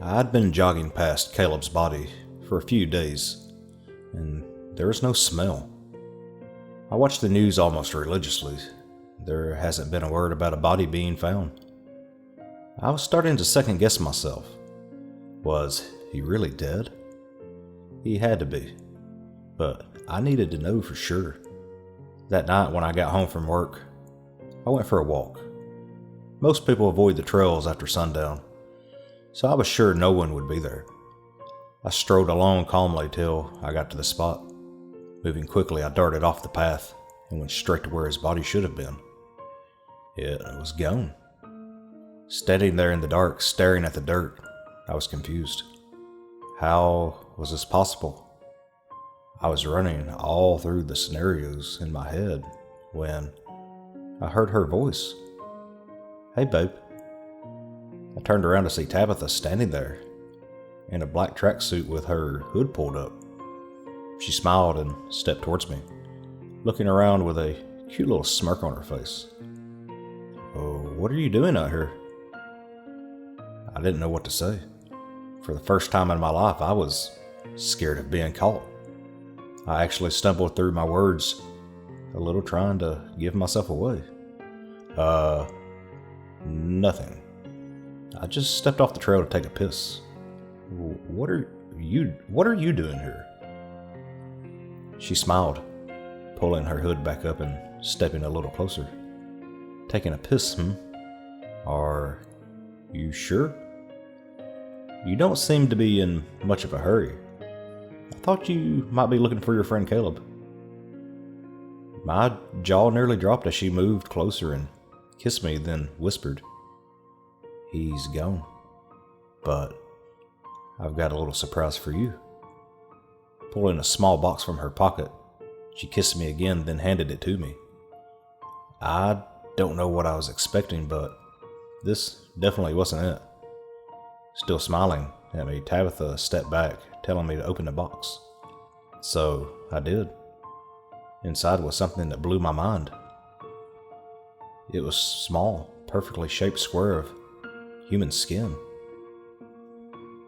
I'd been jogging past Caleb's body for a few days, and there was no smell. I watch the news almost religiously. There hasn't been a word about a body being found. I was starting to second guess myself. Was he really dead? He had to be, but I needed to know for sure. That night when I got home from work, I went for a walk. Most people avoid the trails after sundown, so I was sure no one would be there. I strode along calmly till I got to the spot. Moving quickly, I darted off the path and went straight to where his body should have been. It was gone. Standing there in the dark, staring at the dirt, I was confused. How was this possible? I was running all through the scenarios in my head when I heard her voice. "Hey, babe." I turned around to see Tabitha standing there in a black tracksuit with her hood pulled up. She smiled and stepped towards me, looking around with a cute little smirk on her face. "Oh, what are you doing out here?" I didn't know what to say. For the first time in my life, I was scared of being caught. I actually stumbled through my words, a little trying to give myself away. Nothing. I just stepped off the trail to take a piss. What are you doing here?" She smiled, pulling her hood back up and stepping a little closer. "Taking a piss, Are you sure? You don't seem to be in much of a hurry. I thought you might be looking for your friend Caleb." My jaw nearly dropped as she moved closer and kissed me, then whispered, "He's gone. But I've got a little surprise for you." Pulling a small box from her pocket, she kissed me again, then handed it to me. I don't know what I was expecting, but this definitely wasn't it. Still smiling at me, Tabitha stepped back, telling me to open the box. So I did. Inside was something that blew my mind. It was small, perfectly shaped square of human skin.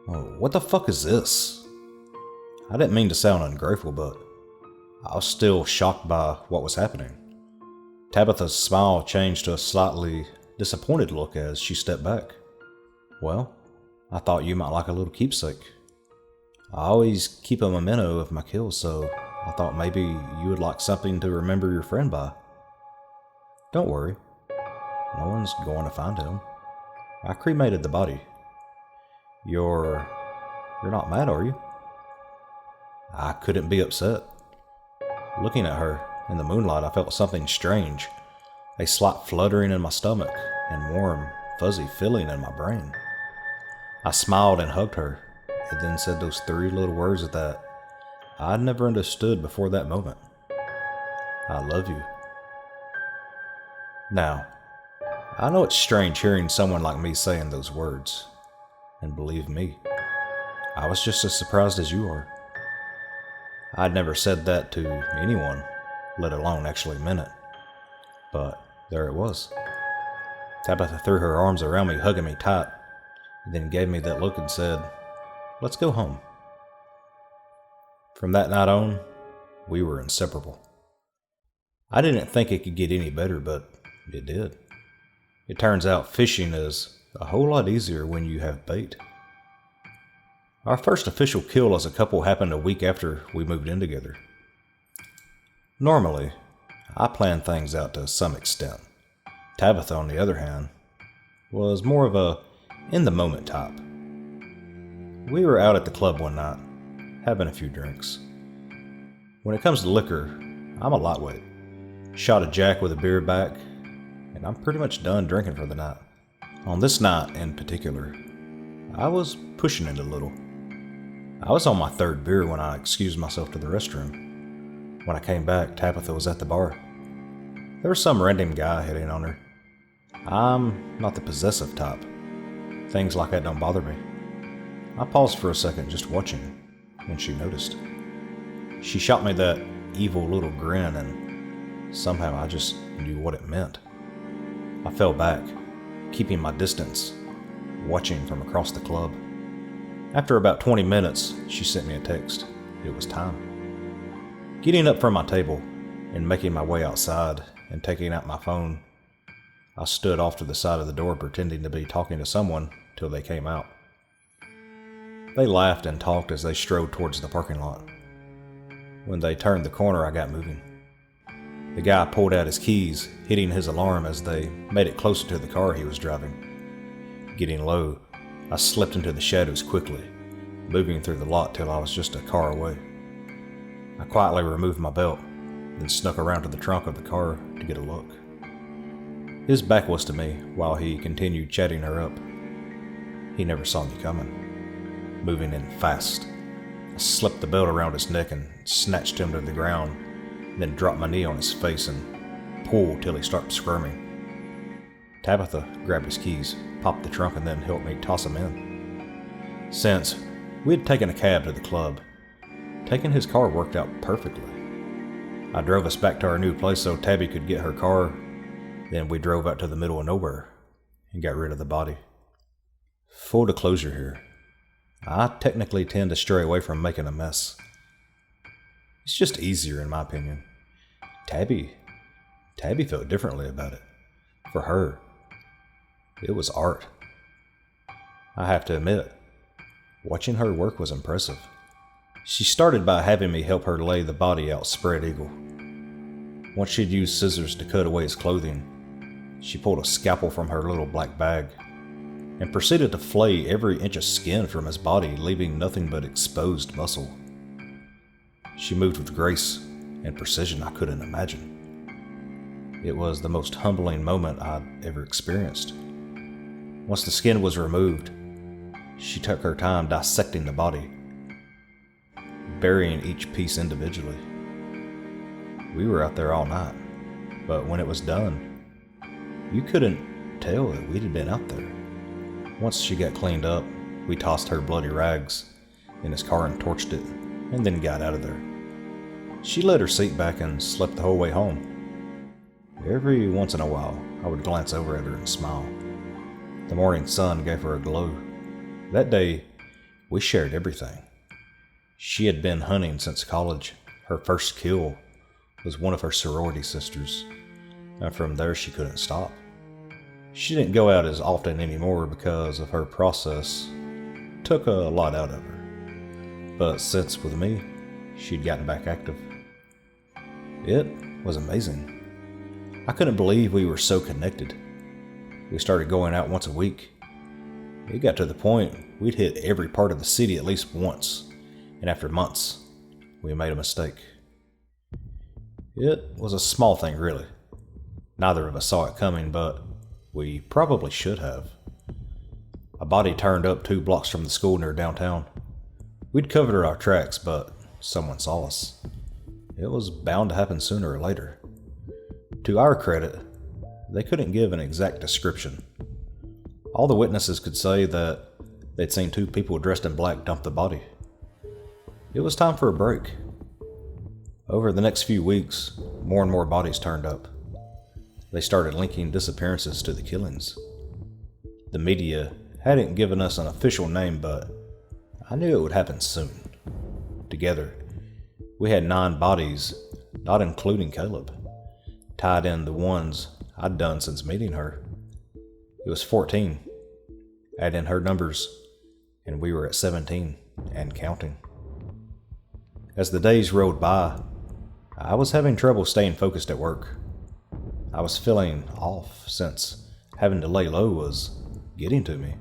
Oh, what the fuck is this? I didn't mean to sound ungrateful, but I was still shocked by what was happening. Tabitha's smile changed to a slightly disappointed look as she stepped back. "Well, I thought you might like a little keepsake. I always keep a memento of my kills, so I thought maybe you would like something to remember your friend by. Don't worry, no one's going to find him. I cremated the body. You're not mad, are you?" I couldn't be upset. Looking at her in the moonlight, I felt something strange, a slight fluttering in my stomach and warm, fuzzy feeling in my brain. I smiled and hugged her, and then said those three little words that I'd never understood before that moment. "I love you." Now, I know it's strange hearing someone like me saying those words, and believe me, I was just as surprised as you are. I'd never said that to anyone, let alone actually meant it. But there it was. Tabitha threw her arms around me, hugging me tight, and then gave me that look and said, "Let's go home." From that night on, we were inseparable. I didn't think it could get any better, but it did. It turns out fishing is a whole lot easier when you have bait. Our first official kill as a couple happened a week after we moved in together. Normally, I plan things out to some extent. Tabitha, on the other hand, was more of a in-the-moment type. We were out at the club one night, having a few drinks. When it comes to liquor, I'm a lightweight. Shot a Jack with a beer back, and I'm pretty much done drinking for the night. On this night in particular, I was pushing it a little. I was on my third beer when I excused myself to the restroom. When I came back, Tabitha was at the bar. There was some random guy hitting on her. I'm not the possessive type. Things like that don't bother me. I paused for a second just watching when she noticed. She shot me that evil little grin, and somehow I just knew what it meant. I fell back, keeping my distance, watching from across the club. After about 20 minutes, she sent me a text. It was time. Getting up from my table and making my way outside and taking out my phone, I stood off to the side of the door pretending to be talking to someone till they came out. They laughed and talked as they strode towards the parking lot. When they turned the corner, I got moving. The guy pulled out his keys, hitting his alarm as they made it closer to the car he was driving. Getting low, I slipped into the shadows quickly, moving through the lot till I was just a car away. I quietly removed my belt, then snuck around to the trunk of the car to get a look. His back was to me while he continued chatting her up. He never saw me coming, moving in fast. I slipped the belt around his neck and snatched him to the ground, then dropped my knee on his face and pulled till he started squirming. Tabitha grabbed his keys, popped the trunk, and then helped me toss him in. Since we had taken a cab to the club, taking his car worked out perfectly. I drove us back to our new place so Tabby could get her car, then we drove out to the middle of nowhere and got rid of the body. Full disclosure here, I technically tend to stray away from making a mess. It's just easier in my opinion. Tabby felt differently about it. For her, it was art. I have to admit, watching her work was impressive. She started by having me help her lay the body out spread eagle. Once she'd used scissors to cut away his clothing, she pulled a scalpel from her little black bag and proceeded to flay every inch of skin from his body, leaving nothing but exposed muscle. She moved with grace and precision I couldn't imagine. It was the most humbling moment I'd ever experienced. Once the skin was removed, she took her time dissecting the body, burying each piece individually. We were out there all night, but when it was done, you couldn't tell that we'd been out there. Once she got cleaned up, we tossed her bloody rags in his car and torched it, and then got out of there. She laid her seat back and slept the whole way home. Every once in a while, I would glance over at her and smile. The morning sun gave her a glow. That day, we shared everything. She had been hunting since college. Her first kill was one of her sorority sisters, and from there she couldn't stop. She didn't go out as often anymore because of her process took a lot out of her. But since with me, she'd gotten back active. It was amazing. I couldn't believe we were so connected. We started going out once a week. It got to the point we'd hit every part of the city at least once, and after months, we made a mistake. It was a small thing, really. Neither of us saw it coming, but we probably should have. A body turned up 2 blocks from the school near downtown. We'd covered our tracks, but someone saw us. It was bound to happen sooner or later. To our credit, they couldn't give an exact description. All the witnesses could say that they'd seen 2 people dressed in black dump the body. It was time for a break. Over the next few weeks, more and more bodies turned up. They started linking disappearances to the killings. The media hadn't given us an official name, but I knew it would happen soon. Together, we had 9 bodies, not including Caleb, tied in the ones I'd done since meeting her. It was 14. Add in her numbers, and we were at 17 and counting. As the days rolled by, I was having trouble staying focused at work. I was feeling off since having to lay low was getting to me.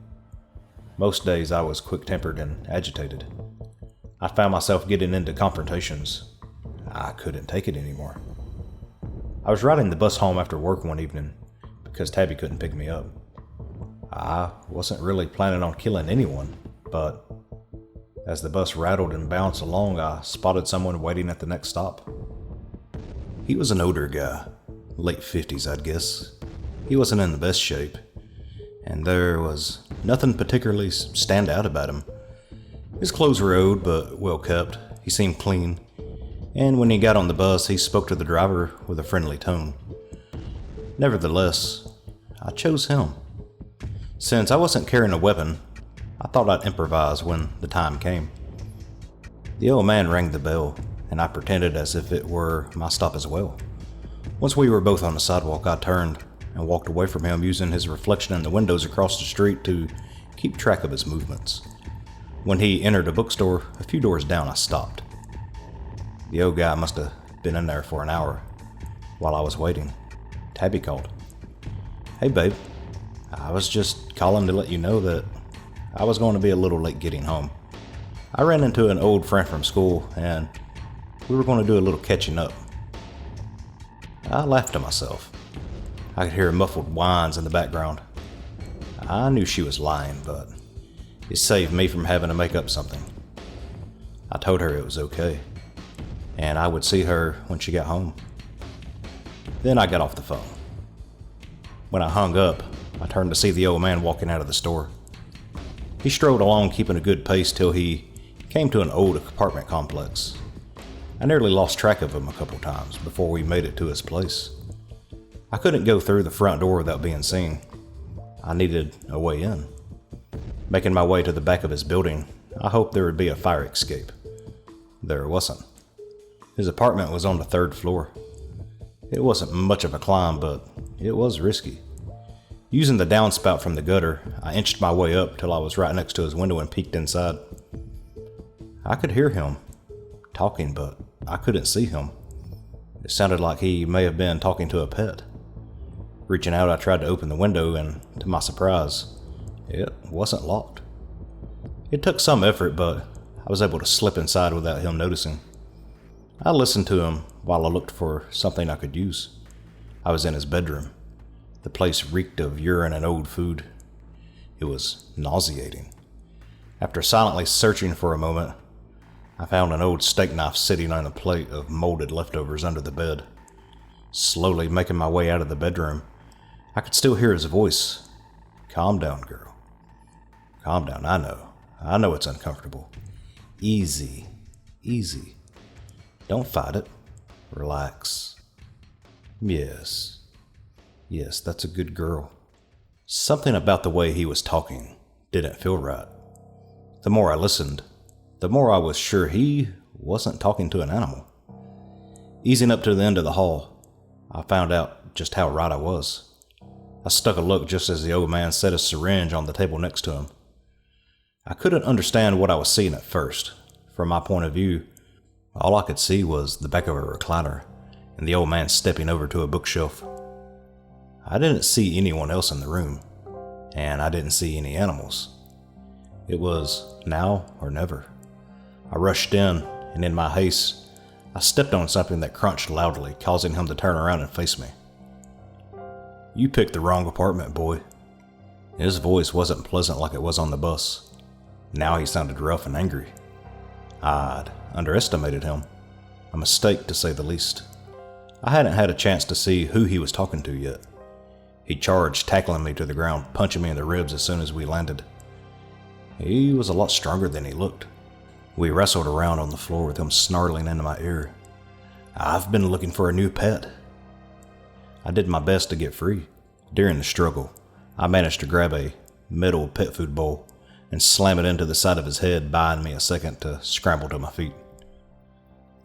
Most days I was quick-tempered and agitated. I found myself getting into confrontations. I couldn't take it anymore. I was riding the bus home after work one evening because Tabby couldn't pick me up. I wasn't really planning on killing anyone, but as the bus rattled and bounced along, I spotted someone waiting at the next stop. He was an older guy, late 50s I'd guess. He wasn't in the best shape, and there was nothing particularly stand out about him. His clothes were old but well kept. He seemed clean, and when he got on the bus, he spoke to the driver with a friendly tone. Nevertheless, I chose him. Since I wasn't carrying a weapon, I thought I'd improvise when the time came. The old man rang the bell, and I pretended as if it were my stop as well. Once we were both on the sidewalk, I turned and walked away from him, using his reflection in the windows across the street to keep track of his movements. When he entered a bookstore a few doors down, I stopped. The old guy must have been in there for an hour. While I was waiting, Tabby called. "Hey babe, I was just calling to let you know that I was going to be a little late getting home. I ran into an old friend from school and we were going to do a little catching up." I laughed to myself. I could hear muffled whines in the background. I knew she was lying, but it saved me from having to make up something. I told her it was okay, and I would see her when she got home. Then I got off the phone. When I hung up, I turned to see the old man walking out of the store. He strode along, keeping a good pace till he came to an old apartment complex. I nearly lost track of him a couple times before we made it to his place. I couldn't go through the front door without being seen. I needed a way in. Making my way to the back of his building, I hoped there would be a fire escape. There wasn't. His apartment was on the 3rd floor. It wasn't much of a climb, but it was risky. Using the downspout from the gutter, I inched my way up till I was right next to his window and peeked inside. I could hear him talking, but I couldn't see him. It sounded like he may have been talking to a pet. Reaching out, I tried to open the window, and to my surprise, it wasn't locked. It took some effort, but I was able to slip inside without him noticing. I listened to him while I looked for something I could use. I was in his bedroom. The place reeked of urine and old food. It was nauseating. After silently searching for a moment, I found an old steak knife sitting on a plate of molded leftovers under the bed. Slowly making my way out of the bedroom, I could still hear his voice. "Calm down, girl. Calm down. I know it's uncomfortable. Easy, easy. Don't fight it. Relax. Yes, that's a good girl." Something about the way he was talking didn't feel right. The more I listened, the more I was sure he wasn't talking to an animal. Easing up to the end of the hall, I found out just how right I was. I stuck a look just as the old man set a syringe on the table next to him. I couldn't understand what I was seeing at first. From my point of view, all I could see was the back of a recliner and the old man stepping over to a bookshelf. I didn't see anyone else in the room, and I didn't see any animals. It was now or never. I rushed in, and in my haste, I stepped on something that crunched loudly, causing him to turn around and face me. "You picked the wrong apartment, boy." His voice wasn't pleasant like it was on the bus. Now he sounded rough and angry. I'd underestimated him. A mistake, to say the least. I hadn't had a chance to see who he was talking to yet. He charged, tackling me to the ground, punching me in the ribs as soon as we landed. He was a lot stronger than he looked. We wrestled around on the floor with him snarling into my ear. "I've been looking for a new pet." I did my best to get free. During the struggle, I managed to grab a metal pet food bowl and slam it into the side of his head, buying me a second to scramble to my feet.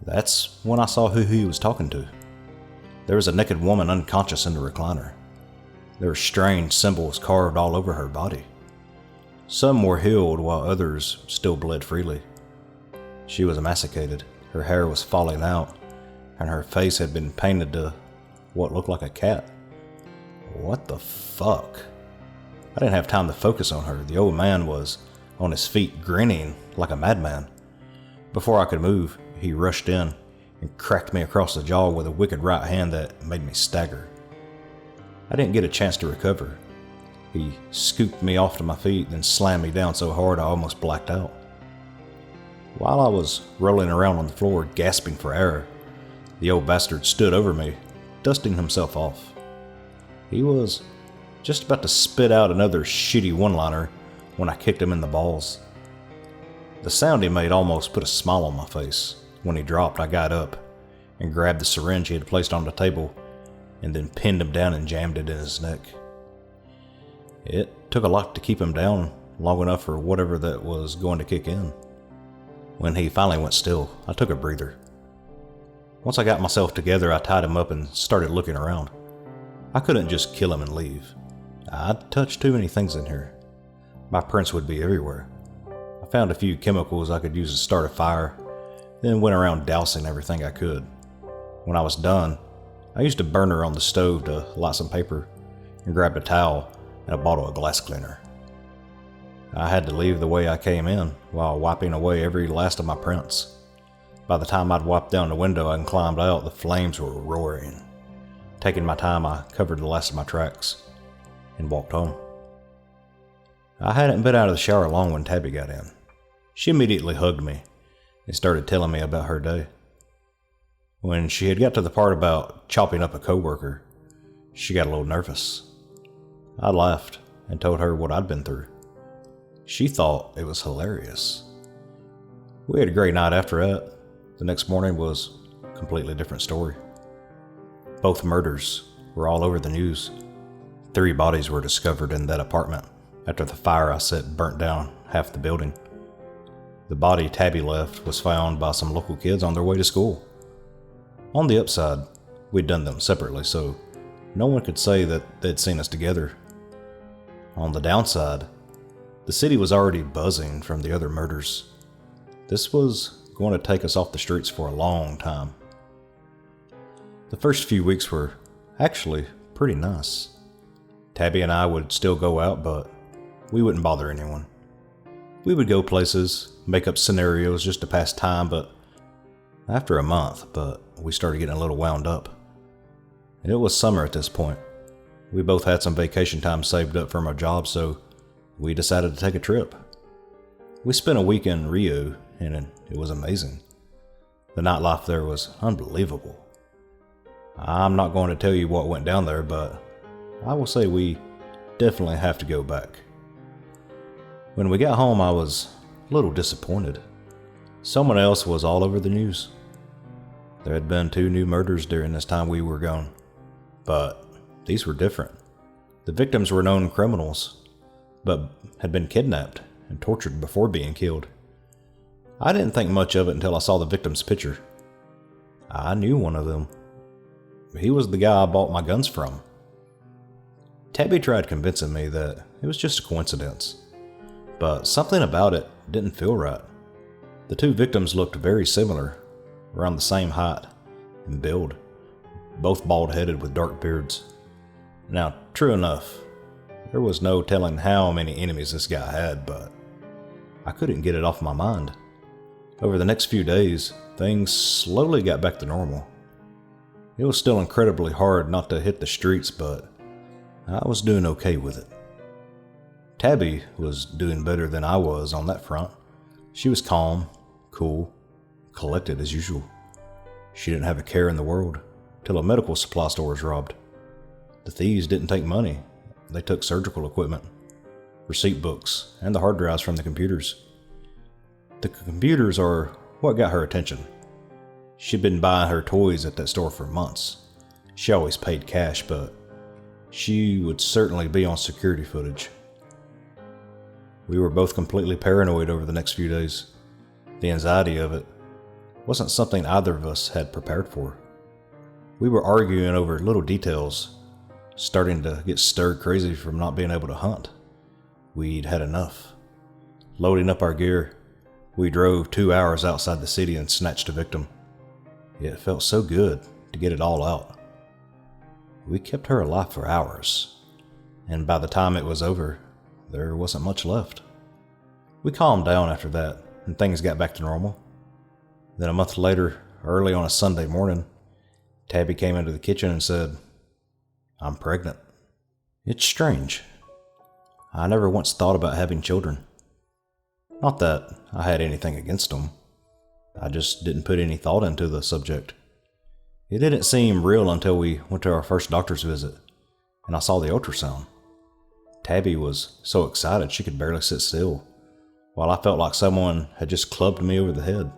That's when I saw who he was talking to. There was a naked woman unconscious in the recliner. There were strange symbols carved all over her body. Some were healed while others still bled freely. She was emaciated, her hair was falling out, and her face had been painted to what looked like a cat. What the fuck? I didn't have time to focus on her. The old man was on his feet, grinning like a madman. Before I could move, he rushed in and cracked me across the jaw with a wicked right hand that made me stagger. I didn't get a chance to recover. He scooped me off to my feet, then slammed me down so hard I almost blacked out. While I was rolling around on the floor, gasping for air, the old bastard stood over me, dusting himself off. He was just about to spit out another shitty one-liner when I kicked him in the balls. The sound he made almost put a smile on my face. When he dropped, I got up and grabbed the syringe he had placed on the table and then pinned him down and jammed it in his neck. It took a lot to keep him down long enough for whatever that was going to kick in. When he finally went still, I took a breather. Once I got myself together, I tied him up and started looking around. I couldn't just kill him and leave. I'd touched too many things in here. My prints would be everywhere. I found a few chemicals I could use to start a fire, then went around dousing everything I could. When I was done, I used a burner on the stove to light some paper and grabbed a towel and a bottle of glass cleaner. I had to leave the way I came in while wiping away every last of my prints. By the time I'd wiped down the window and climbed out, the flames were roaring. Taking my time, I covered the last of my tracks and walked home. I hadn't been out of the shower long when Tabby got in. She immediately hugged me and started telling me about her day. When she had got to the part about chopping up a coworker, she got a little nervous. I laughed and told her what I'd been through. She thought it was hilarious. We had a great night after that. The next morning was a completely different story. Both murders were all over the news. 3 bodies were discovered in that apartment after the fire I set burnt down half the building. The body Tabby left was found by some local kids on their way to school. On the upside, we'd done them separately, so no one could say that they'd seen us together. On the downside, the city was already buzzing from the other murders. This was going to take us off the streets for a long time. The first few weeks were actually pretty nice. Tabby and I would still go out, but we wouldn't bother anyone. We would go places, make up scenarios just to pass time, but after a month, we started getting a little wound up. And it was summer at this point. We both had some vacation time saved up from our jobs, so we decided to take a trip. We spent a week in Rio, and it was amazing. The nightlife there was unbelievable. I'm not going to tell you what went down there, but I will say we definitely have to go back. When we got home, I was a little disappointed. Someone else was all over the news. There had been 2 new murders during this time we were gone, but these were different. The victims were known criminals, but had been kidnapped and tortured before being killed. I didn't think much of it until I saw the victim's picture. I knew one of them. He was the guy I bought my guns from. Tabby tried convincing me that it was just a coincidence, but something about it didn't feel right. The 2 victims looked very similar, around the same height and build, both bald-headed with dark beards. Now, true enough, there was no telling how many enemies this guy had, but I couldn't get it off my mind. Over the next few days, things slowly got back to normal. It was still incredibly hard not to hit the streets, but I was doing okay with it. Tabby was doing better than I was on that front. She was calm, cool, collected as usual. She didn't have a care in the world till a medical supply store was robbed. The thieves didn't take money. They took surgical equipment, receipt books, and the hard drives from the computers. The computers are what got her attention. She'd been buying her toys at that store for months. She always paid cash, but she would certainly be on security footage. We were both completely paranoid over the next few days. The anxiety of it wasn't something either of us had prepared for. We were arguing over little details, starting to get stirred crazy from not being able to hunt. We'd had enough. Loading up our gear, we drove 2 hours outside the city and snatched a victim. It felt so good to get it all out. We kept her alive for hours, and by the time it was over, there wasn't much left. We calmed down after that, and things got back to normal. Then a month later, early on a Sunday morning, Tabby came into the kitchen and said, "I'm pregnant." It's strange. I never once thought about having children. Not that I had anything against them. I just didn't put any thought into the subject. It didn't seem real until we went to our first doctor's visit, and I saw the ultrasound. Tabby was so excited she could barely sit still, while I felt like someone had just clubbed me over the head.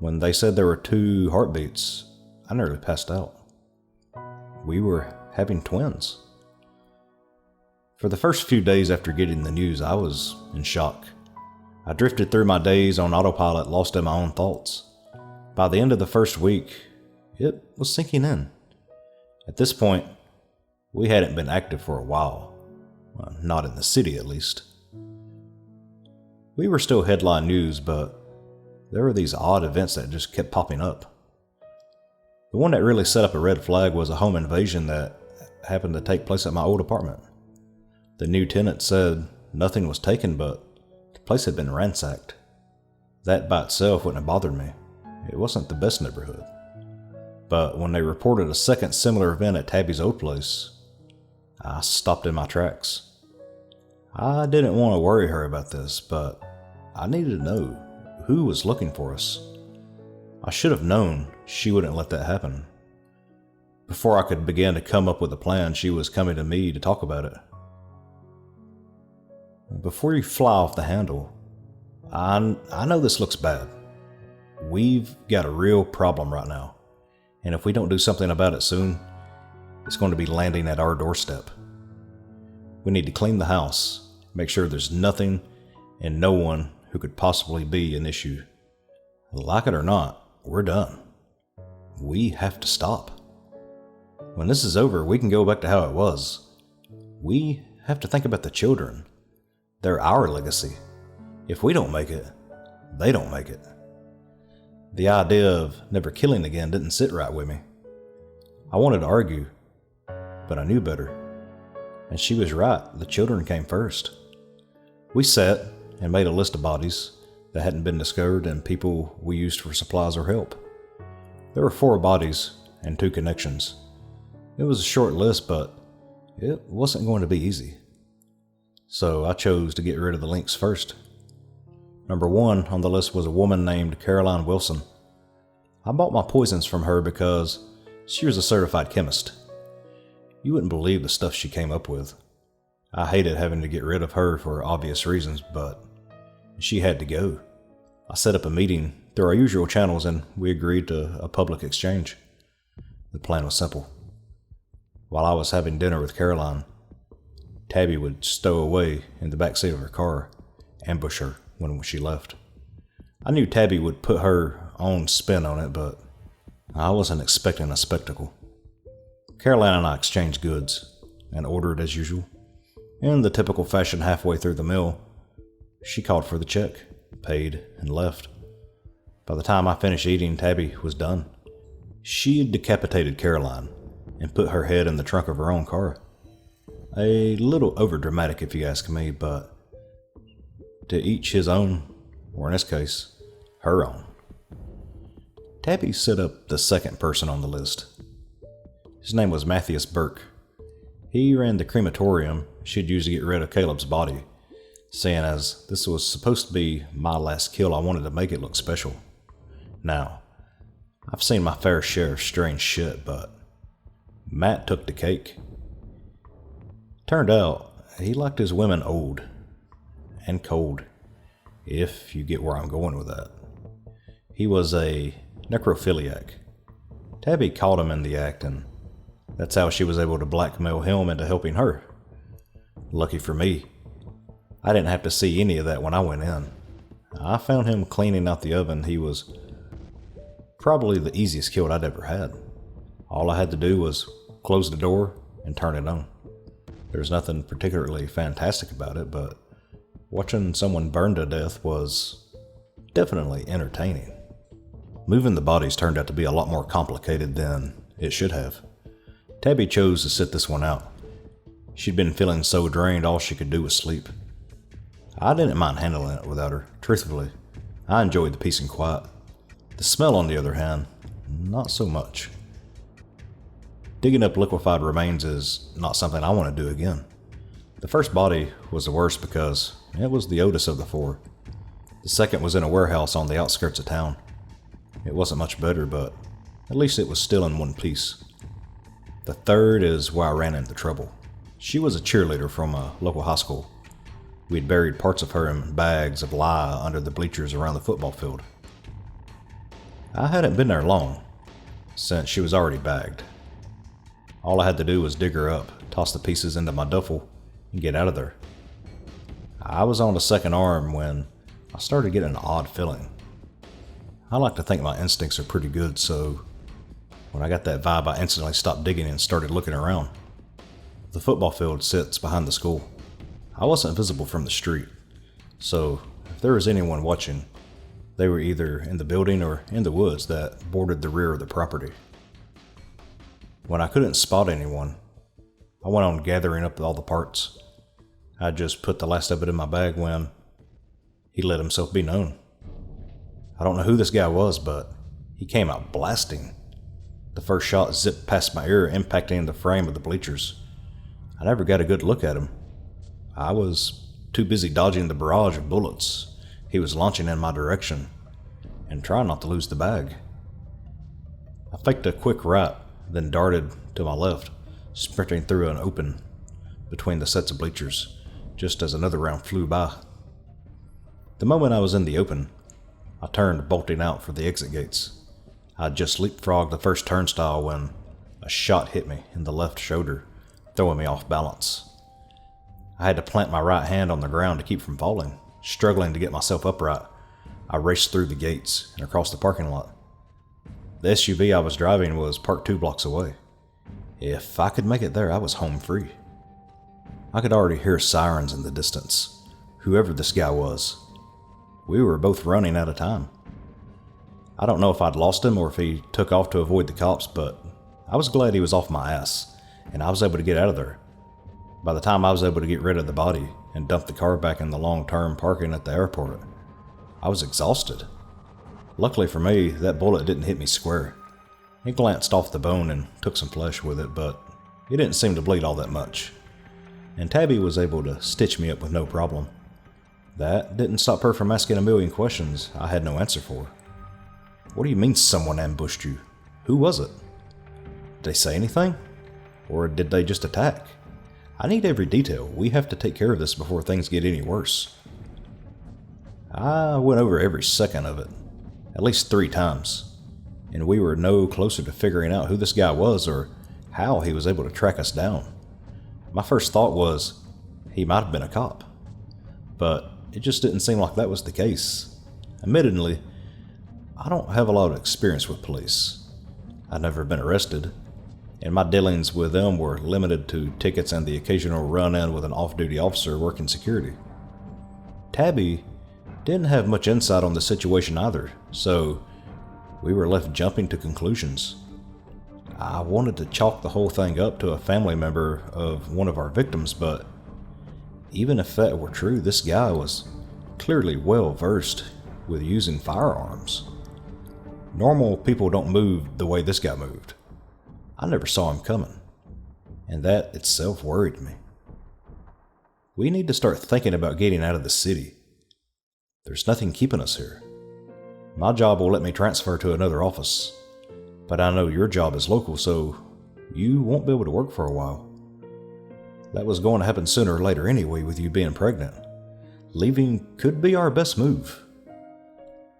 When they said there were 2 heartbeats, I nearly passed out. We were having twins. For the first few days after getting the news, I was in shock. I drifted through my days on autopilot, lost in my own thoughts. By the end of the first week, it was sinking in. At this point, we hadn't been active for a while. Well, not in the city, at least. We were still headline news, but there were these odd events that just kept popping up. The one that really set up a red flag was a home invasion that happened to take place at my old apartment. The new tenant said nothing was taken, but the place had been ransacked. That by itself wouldn't have bothered me. It wasn't the best neighborhood. But when they reported a second similar event at Tabby's old place, I stopped in my tracks. I didn't want to worry her about this, but I needed to know who was looking for us. I should have known she wouldn't let that happen. Before I could begin to come up with a plan, she was coming to me to talk about it. Before you fly off the handle, I know this looks bad. We've got a real problem right now, and if we don't do something about it soon, it's going to be landing at our doorstep. We need to clean the house, make sure there's nothing and no one who could possibly be an issue. Like it or not, we're done. We have to stop. When this is over, we can go back to how it was. We have to think about the children. They're our legacy. If we don't make it, they don't make it. The idea of never killing again didn't sit right with me. I wanted to argue, but I knew better. And she was right, the children came first. We sat and made a list of bodies that hadn't been discovered and people we used for supplies or help. There were 4 bodies and 2 connections. It was a short list, but it wasn't going to be easy. So I chose to get rid of the links first. Number 1 on the list was a woman named Caroline Wilson. I bought my poisons from her because she was a certified chemist. You wouldn't believe the stuff she came up with. I hated having to get rid of her for obvious reasons, but she had to go. I set up a meeting through our usual channels and we agreed to a public exchange. The plan was simple. While I was having dinner with Caroline, Tabby would stow away in the backseat of her car, ambush her when she left. I knew Tabby would put her own spin on it, but I wasn't expecting a spectacle. Caroline and I exchanged goods and ordered as usual. In the typical fashion, halfway through the meal, she called for the check, paid, and left. By the time I finished eating, Tabby was done. She had decapitated Caroline and put her head in the trunk of her own car. A little overdramatic if you ask me, but to each his own, or in this case, her own. Tabby set up the second person on the list. His name was Matthias Burke. He ran the crematorium she'd used to get rid of Caleb's body, saying as this was supposed to be my last kill, I wanted to make it look special. Now, I've seen my fair share of strange shit, but Matt took the cake. Turned out, he liked his women old and cold, if you get where I'm going with that. He was a necrophiliac. Tabby caught him in the act, and that's how she was able to blackmail him into helping her. Lucky for me, I didn't have to see any of that when I went in. I found him cleaning out the oven. He was probably the easiest kill I'd ever had. All I had to do was close the door and turn it on. There's nothing particularly fantastic about it, but watching someone burn to death was definitely entertaining. Moving the bodies turned out to be a lot more complicated than it should have. Tabby chose to sit this one out. She'd been feeling so drained all she could do was sleep. I didn't mind handling it without her, truthfully. I enjoyed the peace and quiet. The smell, on the other hand, not so much. Digging up liquefied remains is not something I want to do again. The first body was the worst because it was the oldest of the 4. The second was in a warehouse on the outskirts of town. It wasn't much better, but at least it was still in one piece. The third is where I ran into trouble. She was a cheerleader from a local high school. We'd buried parts of her in bags of lye under the bleachers around the football field. I hadn't been there long, since she was already bagged. All I had to do was dig her up, toss the pieces into my duffel, and get out of there. I was on the second arm when I started getting an odd feeling. I like to think my instincts are pretty good, so when I got that vibe, I instantly stopped digging and started looking around. The football field sits behind the school. I wasn't visible from the street, so if there was anyone watching, they were either in the building or in the woods that bordered the rear of the property. When I couldn't spot anyone, I went on gathering up all the parts. I just put the last of it in my bag when he let himself be known. I don't know who this guy was, but he came out blasting. The first shot zipped past my ear, impacting the frame of the bleachers. I never got a good look at him. I was too busy dodging the barrage of bullets he was launching in my direction and trying not to lose the bag. I faked a quick right, then darted to my left, sprinting through an open between the sets of bleachers, just as another round flew by. The moment I was in the open, I turned, bolting out for the exit gates. I just leapfrogged the first turnstile when a shot hit me in the left shoulder, throwing me off balance. I had to plant my right hand on the ground to keep from falling. Struggling to get myself upright, I raced through the gates and across the parking lot. The SUV I was driving was parked 2 blocks away. If I could make it there, I was home free. I could already hear sirens in the distance. Whoever this guy was, we were both running out of time. I don't know if I'd lost him or if he took off to avoid the cops, but I was glad he was off my ass, and I was able to get out of there. By the time I was able to get rid of the body and dump the car back in the long-term parking at the airport, I was exhausted. Luckily for me, that bullet didn't hit me square. It glanced off the bone and took some flesh with it, but it didn't seem to bleed all that much. And Tabby was able to stitch me up with no problem. That didn't stop her from asking a million questions I had no answer for. What do you mean someone ambushed you? Who was it? Did they say anything? Or did they just attack? I need every detail. We have to take care of this before things get any worse. I went over every second of it, at least 3 times, and we were no closer to figuring out who this guy was or how he was able to track us down. My first thought was, he might have been a cop, but it just didn't seem like that was the case. Admittedly, I don't have a lot of experience with police. I've never been arrested, and my dealings with them were limited to tickets and the occasional run-in with an off-duty officer working security. Tabby didn't have much insight on the situation either, so we were left jumping to conclusions. I wanted to chalk the whole thing up to a family member of one of our victims, but even if that were true, this guy was clearly well versed with using firearms. Normal people don't move the way this guy moved. I never saw him coming, and that itself worried me. We need to start thinking about getting out of the city. There's nothing keeping us here. My job will let me transfer to another office, but I know your job is local, so you won't be able to work for a while. That was going to happen sooner or later anyway with you being pregnant. Leaving could be our best move.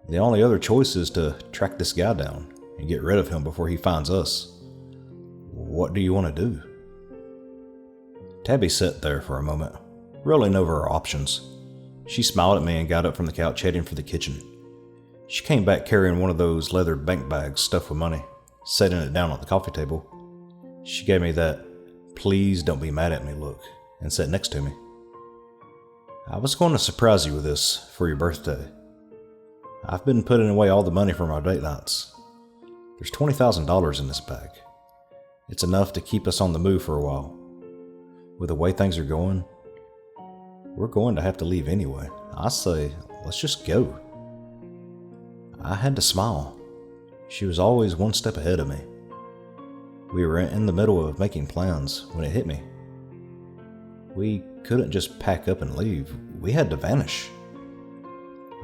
The only other choice is to track this guy down and get rid of him before he finds us. What do you want to do? Tabby sat there for a moment, rolling over her options. She smiled at me and got up from the couch, heading for the kitchen. She came back carrying one of those leather bank bags stuffed with money, setting it down on the coffee table. She gave me that "please don't be mad at me" look and sat next to me. I was going to surprise you with this for your birthday. I've been putting away all the money from our date nights. There's $20,000 in this bag. It's enough to keep us on the move for a while. With the way things are going, we're going to have to leave anyway. I say, let's just go. I had to smile. She was always one step ahead of me. We were in the middle of making plans when it hit me. We couldn't just pack up and leave. We had to vanish.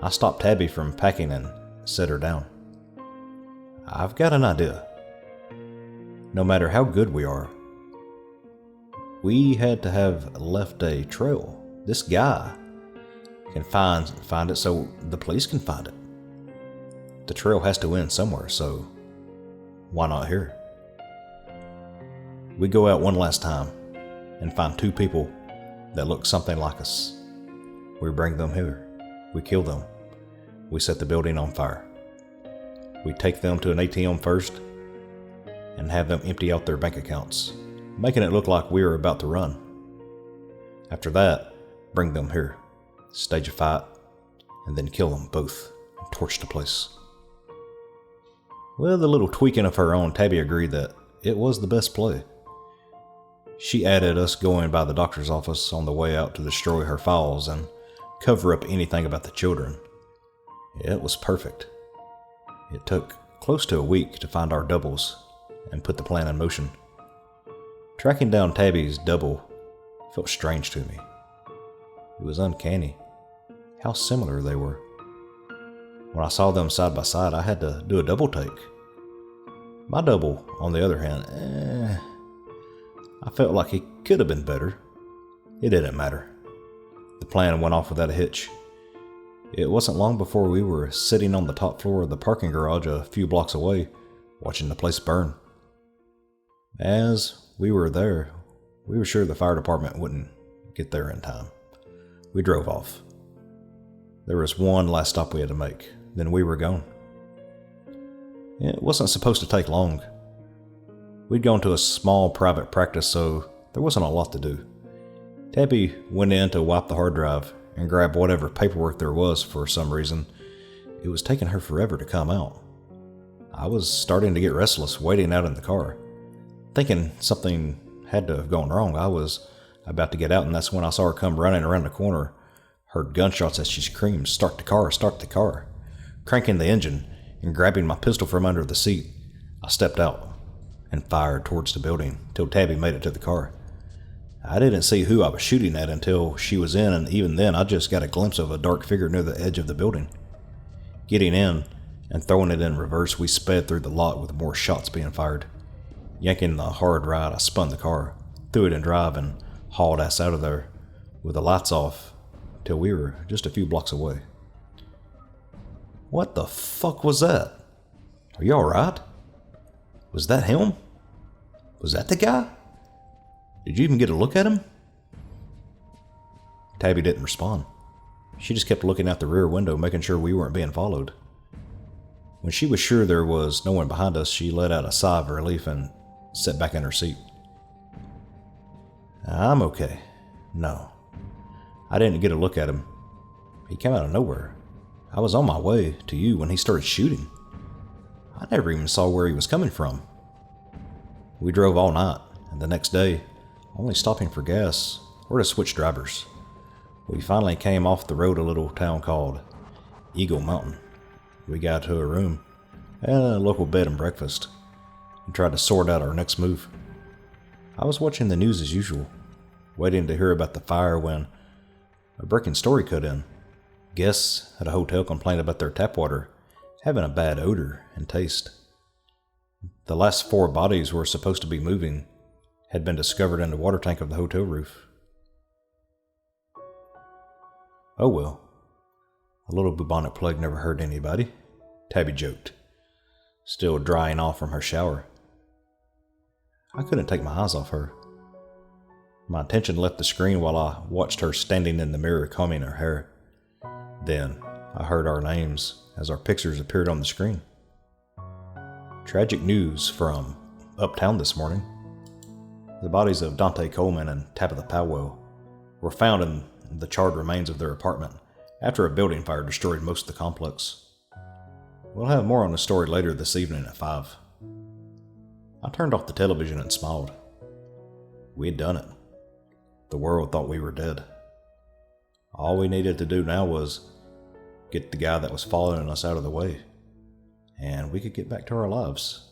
I stopped Tabby from packing and set her down. I've got an idea. No matter how good we are, we had to have left a trail. This guy can find it so the police can find it. The trail has to end somewhere, so why not here? We go out one last time and find 2 people that look something like us. We bring them here. We kill them. We set the building on fire. We take them to an ATM first and have them empty out their bank accounts, making it look like we were about to run. After that, bring them here, stage a fight, and then kill them both and torch the place. With a little tweaking of her own, Tabby agreed that it was the best play. She added us going by the doctor's office on the way out to destroy her files and cover up anything about the children. It was perfect. It took close to a week to find our doubles and put the plan in motion. Tracking down Tabby's double felt strange to me. It was uncanny how similar they were. When I saw them side by side, I had to do a double take. My double, on the other hand, I felt like it could have been better. It didn't matter. The plan went off without a hitch. It wasn't long before we were sitting on the top floor of the parking garage a few blocks away, watching the place burn. As we were there, we were sure the fire department wouldn't get there in time. We drove off. There was one last stop we had to make, then we were gone. It wasn't supposed to take long. We'd gone to a small private practice, so there wasn't a lot to do. Tabby went in to wipe the hard drive and grab whatever paperwork there was. For some reason, it was taking her forever to come out. I was starting to get restless, waiting out in the car. Thinking something had to have gone wrong, I was about to get out, and that's when I saw her come running around the corner. Heard gunshots as she screamed, "Start the car, start the car." Cranking the engine and grabbing my pistol from under the seat, I stepped out and fired towards the building till Tabby made it to the car. I didn't see who I was shooting at until she was in, and even then I just got a glimpse of a dark figure near the edge of the building. Getting in and throwing it in reverse, we sped through the lot with more shots being fired. Yanking the hard ride, I spun the car, threw it in drive, and hauled ass out of there with the lights off till we were just a few blocks away. What the fuck was that? Are you alright? Was that him? Was that the guy? Did you even get a look at him? Tabby didn't respond. She just kept looking out the rear window, making sure we weren't being followed. When she was sure there was no one behind us, she let out a sigh of relief and sat back in her seat. I'm okay. No. I didn't get a look at him. He came out of nowhere. I was on my way to you when he started shooting. I never even saw where he was coming from. We drove all night, and the next day, only stopping for gas or to switch drivers. We finally came off the road a little town called Eagle Mountain. We got to a room and a local bed and breakfast and tried to sort out our next move. I was watching the news as usual, waiting to hear about the fire when a breaking story cut in. Guests at a hotel complained about their tap water having a bad odor and taste. The last 4 bodies were supposed to be moving had been discovered in the water tank of the hotel roof. Oh well, a little bubonic plague never hurt anybody, Tabby joked, still drying off from her shower. I couldn't take my eyes off her. My attention left the screen while I watched her standing in the mirror combing her hair. Then I heard our names as our pictures appeared on the screen. Tragic news from uptown this morning. The bodies of Dante Coleman and Tabitha Powell were found in the charred remains of their apartment after a building fire destroyed most of the complex. We'll have more on the story later this evening at 5. I turned off the television and smiled. We'd done it. The world thought we were dead. All we needed to do now was get the guy that was following us out of the way, and we could get back to our lives.